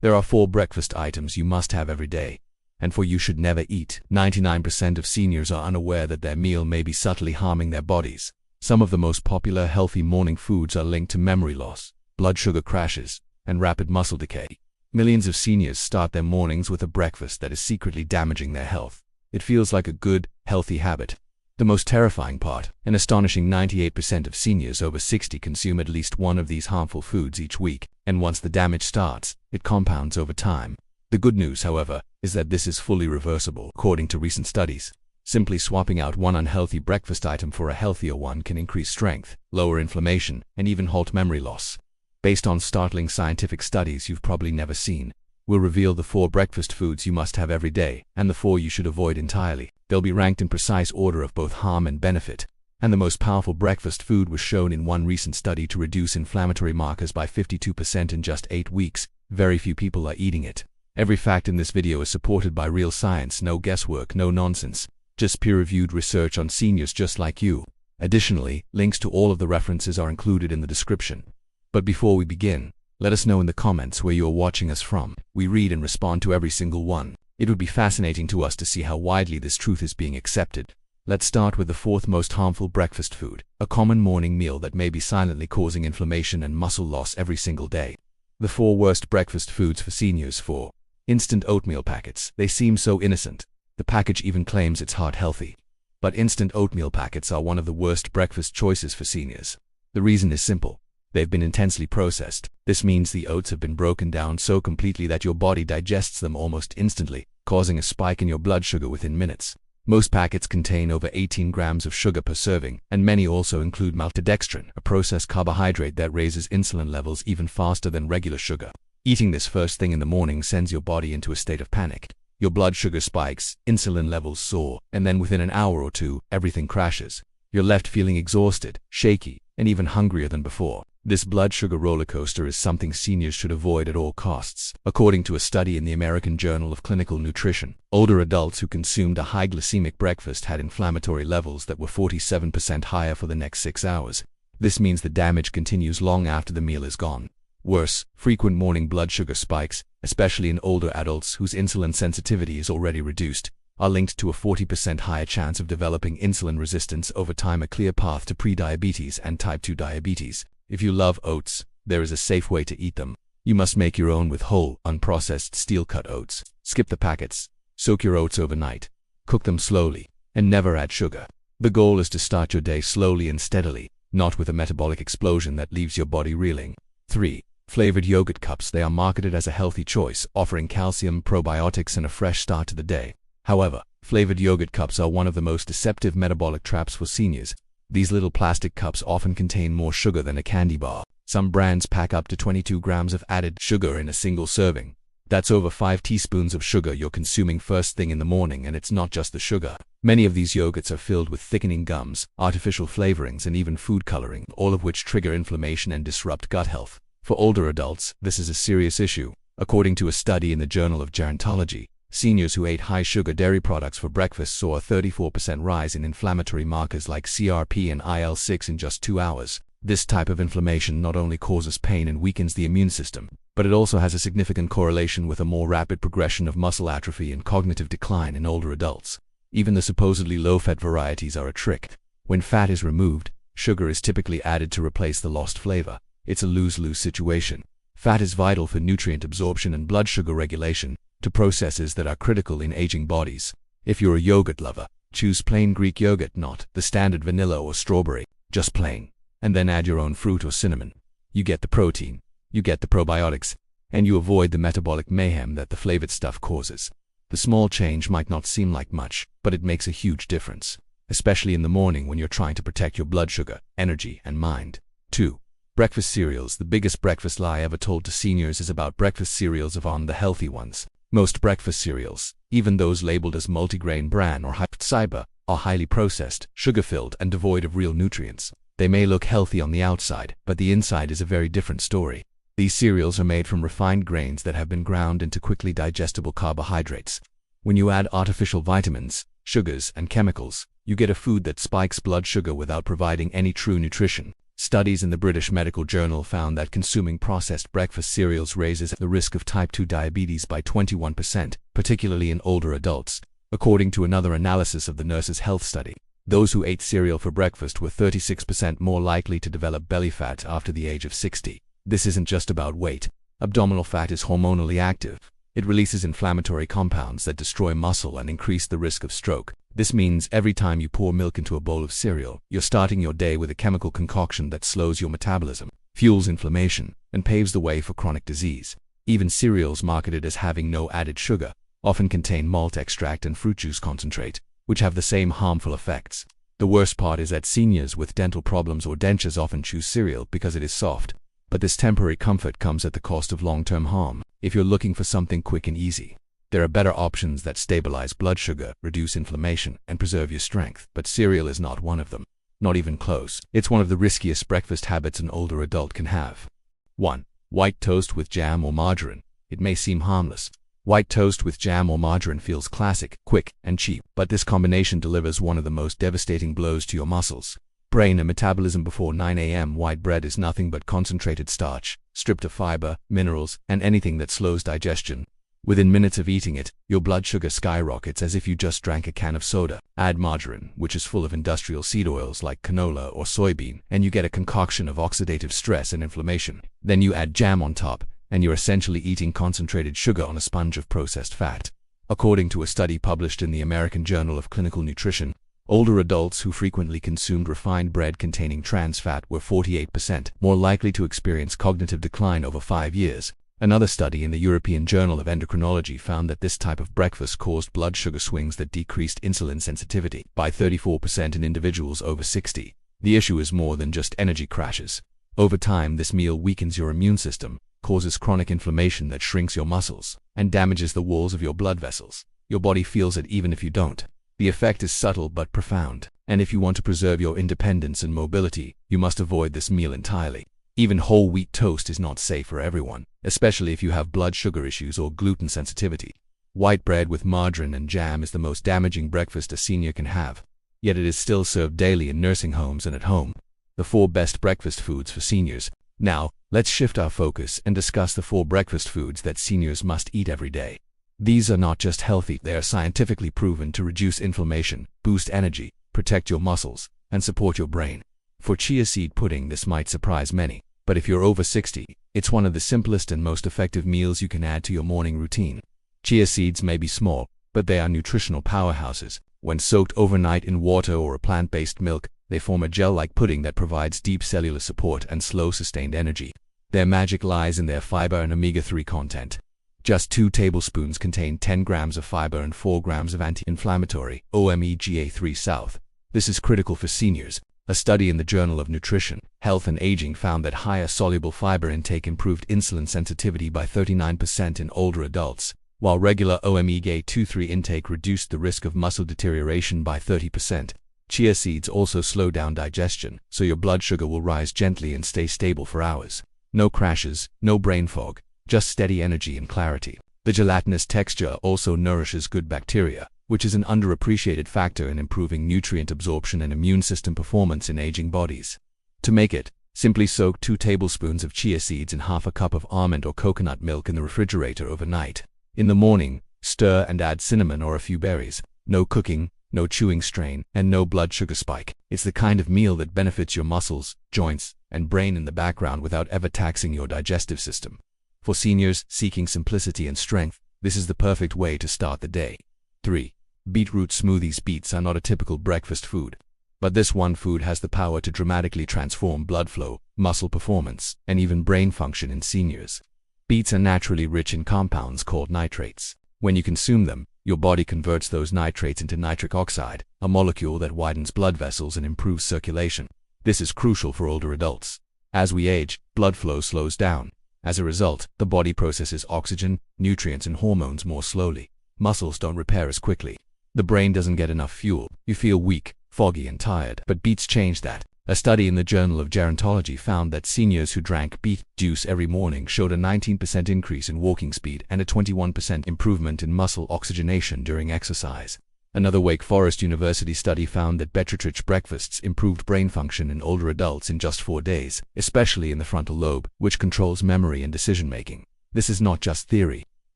There are 4 breakfast items you must have every day, and 4 you should never eat. 99% of seniors are unaware that their meal may be subtly harming their bodies. Some of the most popular healthy morning foods are linked to memory loss, blood sugar crashes, and rapid muscle decay. Millions of seniors start their mornings with a breakfast that is secretly damaging their health. It feels like a good, healthy habit. The most terrifying part, an astonishing 98% of seniors over 60 consume at least one of these harmful foods each week, and once the damage starts, it compounds over time. The good news, however, is that this is fully reversible, according to recent studies. Simply swapping out one unhealthy breakfast item for a healthier one can increase strength, lower inflammation, and even halt memory loss. Based on startling scientific studies you've probably never seen, we'll reveal the 4 breakfast foods you must have every day, and the 4 you should avoid entirely. They'll be ranked in precise order of both harm and benefit. And the most powerful breakfast food was shown in one recent study to reduce inflammatory markers by 52% in just 8 weeks. Very few people are eating it. Every fact in this video is supported by real science, no guesswork, no nonsense. Just peer-reviewed research on seniors just like you. Additionally, links to all of the references are included in the description. But before we begin, let us know in the comments where you are watching us from. We read and respond to every single one. It would be fascinating to us to see how widely this truth is being accepted. Let's start with the 4th most harmful breakfast food, a common morning meal that may be silently causing inflammation and muscle loss every single day. The 4 worst breakfast foods for seniors. 4. Instant oatmeal packets. They seem so innocent. The package even claims it's heart healthy. But instant oatmeal packets are one of the worst breakfast choices for seniors. The reason is simple. They've been intensely processed. This means the oats have been broken down so completely that your body digests them almost instantly, causing a spike in your blood sugar within minutes. Most packets contain over 18 grams of sugar per serving, and many also include maltodextrin, a processed carbohydrate that raises insulin levels even faster than regular sugar. Eating this first thing in the morning sends your body into a state of panic. Your blood sugar spikes, insulin levels soar, and then within an hour or two, everything crashes. You're left feeling exhausted, shaky, and even hungrier than before. This blood sugar roller coaster is something seniors should avoid at all costs. According to a study in the American Journal of Clinical Nutrition, older adults who consumed a high glycemic breakfast had inflammatory levels that were 47% higher for the next 6 hours. This means the damage continues long after the meal is gone. Worse, frequent morning blood sugar spikes, especially in older adults whose insulin sensitivity is already reduced, are linked to a 40% higher chance of developing insulin resistance over time, a clear path to prediabetes and type 2 diabetes. If you love oats, there is a safe way to eat them. You must make your own with whole, unprocessed steel-cut oats. Skip the packets. Soak your oats overnight. Cook them slowly, and never add sugar. The goal is to start your day slowly and steadily, not with a metabolic explosion that leaves your body reeling. 3. Flavored yogurt cups. They are marketed as a healthy choice, offering calcium, probiotics, and a fresh start to the day. However, flavored yogurt cups are one of the most deceptive metabolic traps for seniors. These little plastic cups often contain more sugar than a candy bar. Some brands pack up to 22 grams of added sugar in a single serving. That's over 5 teaspoons of sugar you're consuming first thing in the morning, and it's not just the sugar. Many of these yogurts are filled with thickening gums, artificial flavorings, and even food coloring, all of which trigger inflammation and disrupt gut health. For older adults, this is a serious issue. According to a study in the Journal of Gerontology, seniors who ate high-sugar dairy products for breakfast saw a 34% rise in inflammatory markers like CRP and IL-6 in just 2 hours. This type of inflammation not only causes pain and weakens the immune system, but it also has a significant correlation with a more rapid progression of muscle atrophy and cognitive decline in older adults. Even the supposedly low-fat varieties are a trick. When fat is removed, sugar is typically added to replace the lost flavor. It's a lose-lose situation. Fat is vital for nutrient absorption and blood sugar regulation, to processes that are critical in aging bodies. If you're a yogurt lover, choose plain Greek yogurt, not the standard vanilla or strawberry, just plain. And then add your own fruit or cinnamon. You get the protein, you get the probiotics, and you avoid the metabolic mayhem that the flavored stuff causes. The small change might not seem like much, but it makes a huge difference, especially in the morning when you're trying to protect your blood sugar, energy, and mind. 2. Breakfast cereals. The biggest breakfast lie ever told to seniors is about breakfast cereals on the healthy ones. Most breakfast cereals, even those labeled as multigrain bran or high fiber, are highly processed, sugar-filled, and devoid of real nutrients. They may look healthy on the outside, but the inside is a very different story. These cereals are made from refined grains that have been ground into quickly digestible carbohydrates. When you add artificial vitamins, sugars, and chemicals, you get a food that spikes blood sugar without providing any true nutrition. Studies in the British Medical Journal found that consuming processed breakfast cereals raises the risk of type 2 diabetes by 21%, particularly in older adults. According to another analysis of the Nurses' Health Study, those who ate cereal for breakfast were 36% more likely to develop belly fat after the age of 60. This isn't just about weight. Abdominal fat is hormonally active. It releases inflammatory compounds that destroy muscle and increase the risk of stroke. This means every time you pour milk into a bowl of cereal, you're starting your day with a chemical concoction that slows your metabolism, fuels inflammation, and paves the way for chronic disease. Even cereals marketed as having no added sugar often contain malt extract and fruit juice concentrate, which have the same harmful effects. The worst part is that seniors with dental problems or dentures often choose cereal because it is soft. But this temporary comfort comes at the cost of long-term harm. If you're looking for something quick and easy, there are better options that stabilize blood sugar, reduce inflammation, and preserve your strength. But cereal is not one of them. Not even close. It's one of the riskiest breakfast habits an older adult can have. 1. White toast with jam or margarine. It may seem harmless. White toast with jam or margarine feels classic, quick, and cheap, but this combination delivers one of the most devastating blows to your muscles, brain, and metabolism. Before 9 a.m., white bread is nothing but concentrated starch, stripped of fiber, minerals, and anything that slows digestion. Within minutes of eating it, your blood sugar skyrockets as if you just drank a can of soda. Add margarine, which is full of industrial seed oils like canola or soybean, and you get a concoction of oxidative stress and inflammation. Then you add jam on top, and you're essentially eating concentrated sugar on a sponge of processed fat. According to a study published in the American Journal of Clinical Nutrition, older adults who frequently consumed refined bread containing trans fat were 48% more likely to experience cognitive decline over 5 years. Another study in the European Journal of Endocrinology found that this type of breakfast caused blood sugar swings that decreased insulin sensitivity by 34% in individuals over 60. The issue is more than just energy crashes. Over time, this meal weakens your immune system, causes chronic inflammation that shrinks your muscles, and damages the walls of your blood vessels. Your body feels it even if you don't. The effect is subtle but profound, and if you want to preserve your independence and mobility, you must avoid this meal entirely. Even whole wheat toast is not safe for everyone, especially if you have blood sugar issues or gluten sensitivity. White bread with margarine and jam is the most damaging breakfast a senior can have, yet it is still served daily in nursing homes and at home. The 4 best breakfast foods for seniors. Now, let's shift our focus and discuss the 4 breakfast foods that seniors must eat every day. These are not just healthy, they are scientifically proven to reduce inflammation, boost energy, protect your muscles, and support your brain. For chia seed pudding, this might surprise many, but if you're over 60, it's one of the simplest and most effective meals you can add to your morning routine. Chia seeds may be small, but they are nutritional powerhouses. When soaked overnight in water or a plant-based milk, they form a gel-like pudding that provides deep cellular support and slow, sustained energy. Their magic lies in their fiber and omega-3 content. Just 2 tablespoons contain 10 grams of fiber and 4 grams of anti-inflammatory omega-3 south. This is critical for seniors. A study in the Journal of Nutrition, Health and Aging found that higher soluble fiber intake improved insulin sensitivity by 39% in older adults, while regular omega-3 intake reduced the risk of muscle deterioration by 30%. Chia seeds also slow down digestion, so your blood sugar will rise gently and stay stable for hours. No crashes, no brain fog, just steady energy and clarity. The gelatinous texture also nourishes good bacteria, which is an underappreciated factor in improving nutrient absorption and immune system performance in aging bodies. To make it, simply soak 2 tablespoons of chia seeds in half a cup of almond or coconut milk in the refrigerator overnight. In the morning, stir and add cinnamon or a few berries. No cooking, no chewing strain, and no blood sugar spike. It's the kind of meal that benefits your muscles, joints, and brain in the background without ever taxing your digestive system. For seniors seeking simplicity and strength, this is the perfect way to start the day. 3. Beetroot smoothies. Beets are not a typical breakfast food, but this one food has the power to dramatically transform blood flow, muscle performance, and even brain function in seniors. Beets are naturally rich in compounds called nitrates. When you consume them, your body converts those nitrates into nitric oxide, a molecule that widens blood vessels and improves circulation. This is crucial for older adults. As we age, blood flow slows down. As a result, the body processes oxygen, nutrients, and hormones more slowly. Muscles don't repair as quickly. The brain doesn't get enough fuel. You feel weak, foggy, and tired. But beets change that. A study in the Journal of Gerontology found that seniors who drank beet juice every morning showed a 19% increase in walking speed and a 21% improvement in muscle oxygenation during exercise. Another Wake Forest University study found that better-rich breakfasts improved brain function in older adults in just 4 days, especially in the frontal lobe, which controls memory and decision-making. This is not just theory.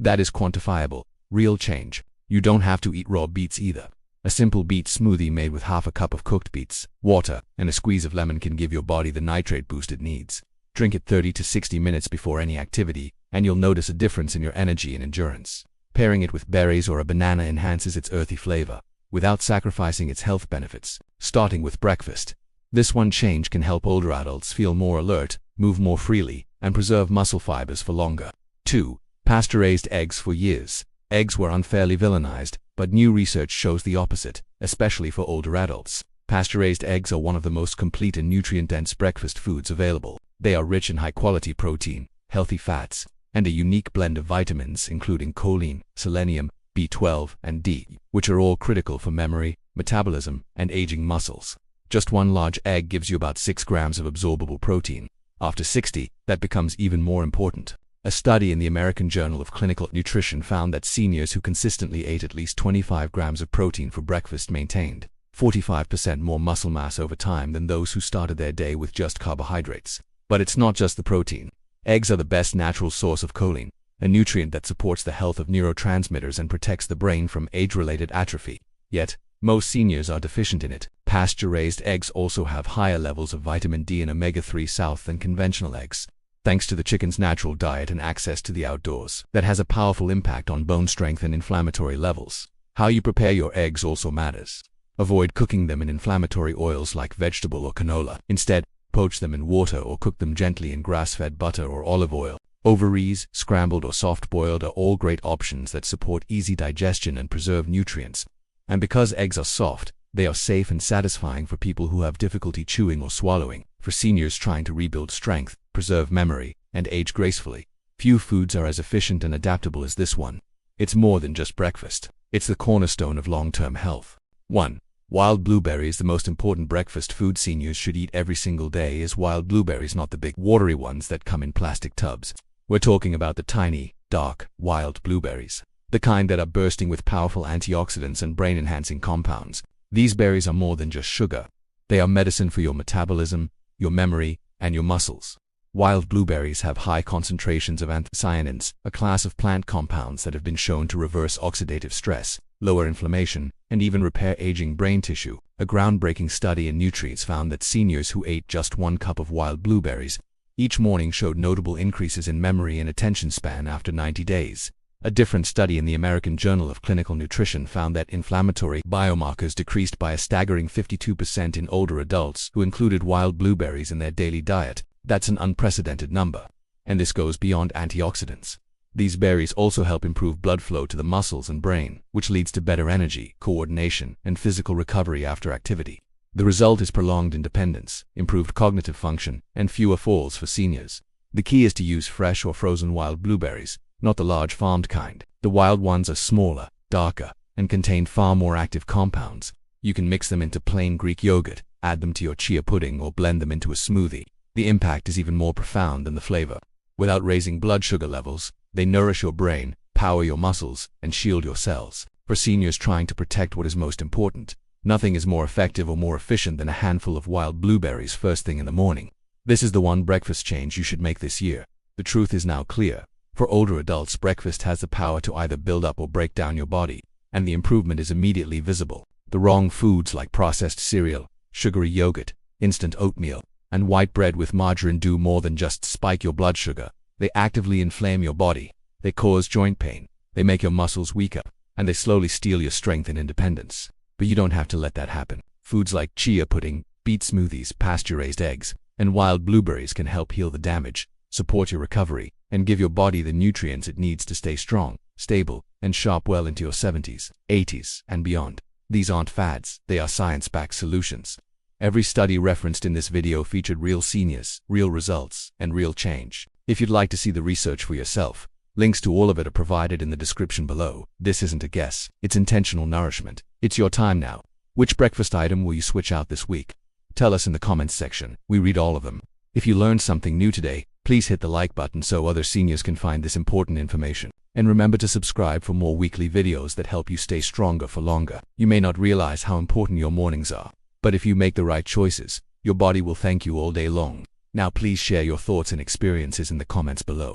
That is quantifiable, real change. You don't have to eat raw beets either. A simple beet smoothie made with half a cup of cooked beets, water, and a squeeze of lemon can give your body the nitrate boost it needs. Drink it 30 to 60 minutes before any activity, and you'll notice a difference in your energy and endurance. Pairing it with berries or a banana enhances its earthy flavor, without sacrificing its health benefits. Starting with breakfast. This one change can help older adults feel more alert, move more freely, and preserve muscle fibers for longer. 2. Pasture-raised eggs. For years, eggs were unfairly villainized, but new research shows the opposite, especially for older adults. Pasture-raised eggs are one of the most complete and nutrient-dense breakfast foods available. They are rich in high-quality protein, healthy fats, and a unique blend of vitamins including choline, selenium, B12, and D, which are all critical for memory, metabolism, and aging muscles. Just one large egg gives you about 6 grams of absorbable protein. After 60, that becomes even more important. A study in the American Journal of Clinical Nutrition found that seniors who consistently ate at least 25 grams of protein for breakfast maintained 45% more muscle mass over time than those who started their day with just carbohydrates. But it's not just the protein. Eggs are the best natural source of choline, a nutrient that supports the health of neurotransmitters and protects the brain from age-related atrophy. Yet, most seniors are deficient in it. Pasture-raised eggs also have higher levels of vitamin D and omega-3 south than conventional eggs, thanks to the chicken's natural diet and access to the outdoors. That has a powerful impact on bone strength and inflammatory levels. How you prepare your eggs also matters. Avoid cooking them in inflammatory oils like vegetable or canola. Instead, poach them in water or cook them gently in grass-fed butter or olive oil. Ovaries, scrambled or soft-boiled are all great options that support easy digestion and preserve nutrients. And because eggs are soft, they are safe and satisfying for people who have difficulty chewing or swallowing. For seniors trying to rebuild strength, preserve memory, and age gracefully, few foods are as efficient and adaptable as this one. It's more than just breakfast. It's the cornerstone of long-term health. 1. Wild blueberries. The most important breakfast food seniors should eat every single day is wild blueberries, not the big, watery ones that come in plastic tubs. We're talking about the tiny, dark, wild blueberries. The kind that are bursting with powerful antioxidants and brain-enhancing compounds. These berries are more than just sugar. They are medicine for your metabolism, your memory, and your muscles. Wild blueberries have high concentrations of anthocyanins, a class of plant compounds that have been shown to reverse oxidative stress, lower inflammation, and even repair aging brain tissue. A groundbreaking study in nutrients found that seniors who ate just 1 cup of wild blueberries each morning showed notable increases in memory and attention span after 90 days. A different study in the American Journal of Clinical Nutrition found that inflammatory biomarkers decreased by a staggering 52% in older adults who included wild blueberries in their daily diet. That's an unprecedented number. And this goes beyond antioxidants. These berries also help improve blood flow to the muscles and brain, which leads to better energy, coordination, and physical recovery after activity. The result is prolonged independence, improved cognitive function, and fewer falls for seniors. The key is to use fresh or frozen wild blueberries, not the large farmed kind. The wild ones are smaller, darker, and contain far more active compounds. You can mix them into plain Greek yogurt, add them to your chia pudding, or blend them into a smoothie. The impact is even more profound than the flavor. Without raising blood sugar levels, they nourish your brain, power your muscles, and shield your cells. For seniors trying to protect what is most important, nothing is more effective or more efficient than a handful of wild blueberries first thing in the morning. This is the one breakfast change you should make this year. The truth is now clear. For older adults, breakfast has the power to either build up or break down your body, and the improvement is immediately visible. The wrong foods like processed cereal, sugary yogurt, instant oatmeal, and white bread with margarine do more than just spike your blood sugar. They actively inflame your body. They cause joint pain. They make your muscles weaker, and they slowly steal your strength and independence. But you don't have to let that happen. Foods like chia pudding, beet smoothies, pasture-raised eggs, and wild blueberries can help heal the damage, support your recovery, and give your body the nutrients it needs to stay strong, stable, and sharp well into your 70s, 80s, and beyond. These aren't fads, they are science-backed solutions. Every study referenced in this video featured real seniors, real results, and real change. If you'd like to see the research for yourself, links to all of it are provided in the description below. This isn't a guess, it's intentional nourishment. It's your time now. Which breakfast item will you switch out this week? Tell us in the comments section. We read all of them. If you learned something new today, please hit the like button so other seniors can find this important information. And remember to subscribe for more weekly videos that help you stay stronger for longer. You may not realize how important your mornings are, but if you make the right choices, your body will thank you all day long. Now please share your thoughts and experiences in the comments below.